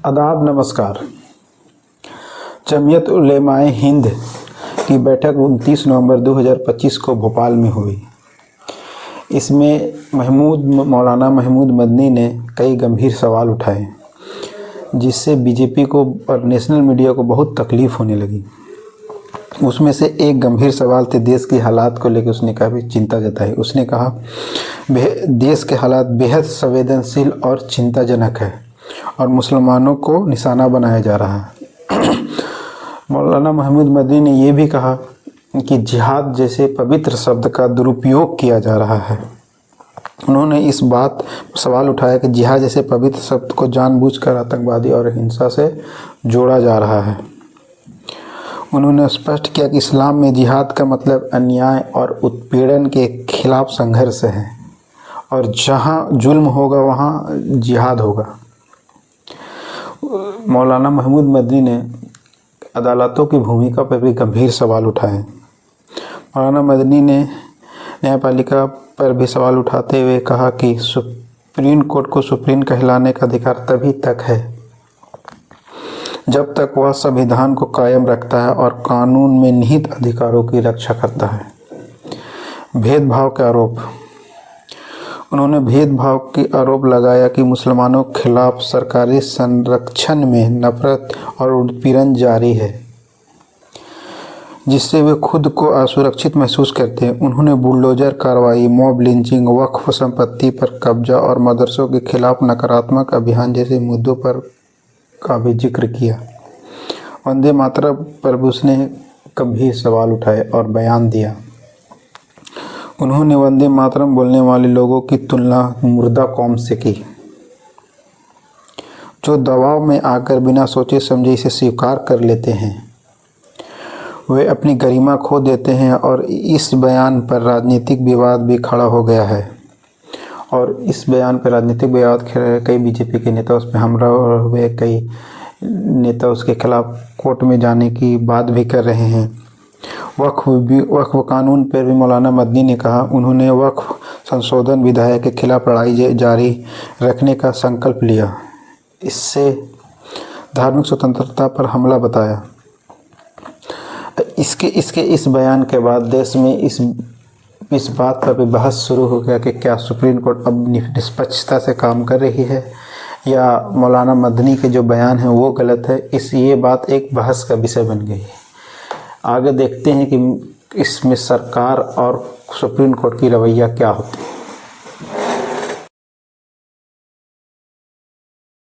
आदाब नमस्कार। जमीयत उलेमाए हिंद की बैठक 29 नवंबर 2025 को भोपाल में हुई। इसमें मौलाना महमूद मदनी ने कई गंभीर सवाल उठाए, जिससे बीजेपी को और नेशनल मीडिया को बहुत तकलीफ़ होने लगी। उसमें से एक गंभीर सवाल थे देश की हालात को लेकर। उसने काफ़ी चिंता जताई। उसने कहा देश के हालात बेहद संवेदनशील और चिंताजनक है और मुसलमानों को निशाना बनाया जा रहा है। मौलाना महमूद मदनी ने यह भी कहा कि जिहाद जैसे पवित्र शब्द का दुरुपयोग किया जा रहा है। उन्होंने इस बात पर सवाल उठाया कि जिहाद जैसे पवित्र शब्द को जानबूझकर आतंकवादी और हिंसा से जोड़ा जा रहा है। उन्होंने स्पष्ट किया कि इस्लाम में जिहाद का मतलब अन्याय और उत्पीड़न के खिलाफ संघर्ष है और जहाँ जुल्म होगा वहाँ जिहाद होगा। मौलाना महमूद मदनी ने अदालतों की भूमिका पर भी गंभीर सवाल उठाए। मौलाना मदनी ने न्यायपालिका पर भी सवाल उठाते हुए कहा कि सुप्रीम कोर्ट को सुप्रीम कहलाने का अधिकार तभी तक है जब तक वह संविधान को कायम रखता है और कानून में निहित अधिकारों की रक्षा करता है। भेदभाव के आरोप। उन्होंने भेदभाव की आरोप लगाया कि मुसलमानों के खिलाफ सरकारी संरक्षण में नफरत और उत्पीड़न जारी है, जिससे वे खुद को असुरक्षित महसूस करते हैं। उन्होंने बुलडोजर कार्रवाई, मॉब लिंचिंग, वक्फ संपत्ति पर कब्जा और मदरसों के खिलाफ नकारात्मक अभियान जैसे मुद्दों पर का भी जिक्र किया। वंदे मातरम पर भी उसने गंभीर सवाल उठाए और बयान दिया। उन्होंने वंदे मातरम बोलने वाले लोगों की तुलना मुर्दा कौम से की, जो दबाव में आकर बिना सोचे समझे इसे स्वीकार कर लेते हैं। वे अपनी गरिमा खो देते हैं और इस बयान पर राजनीतिक विवाद भी खड़ा हो गया है और इस बयान पर राजनीतिक विवाद कई बीजेपी के नेता उस पर हमला हुए। कई नेता उसके खिलाफ कोर्ट में जाने की बात भी कर रहे हैं। वक्फ कानून पर भी मौलाना मदनी ने कहा। उन्होंने वक्फ संशोधन विधेयक के खिलाफ लड़ाई जारी रखने का संकल्प लिया। इससे धार्मिक स्वतंत्रता पर हमला बताया। इस बयान के बाद देश में इस बात पर भी बहस शुरू हो गया कि क्या सुप्रीम कोर्ट अब निष्पक्षता से काम कर रही है या मौलाना मदनी के जो बयान है वो गलत है। ये बात एक बहस का विषय बन गई है। आगे देखते हैं कि इसमें सरकार और सुप्रीम कोर्ट की रवैया क्या होती है।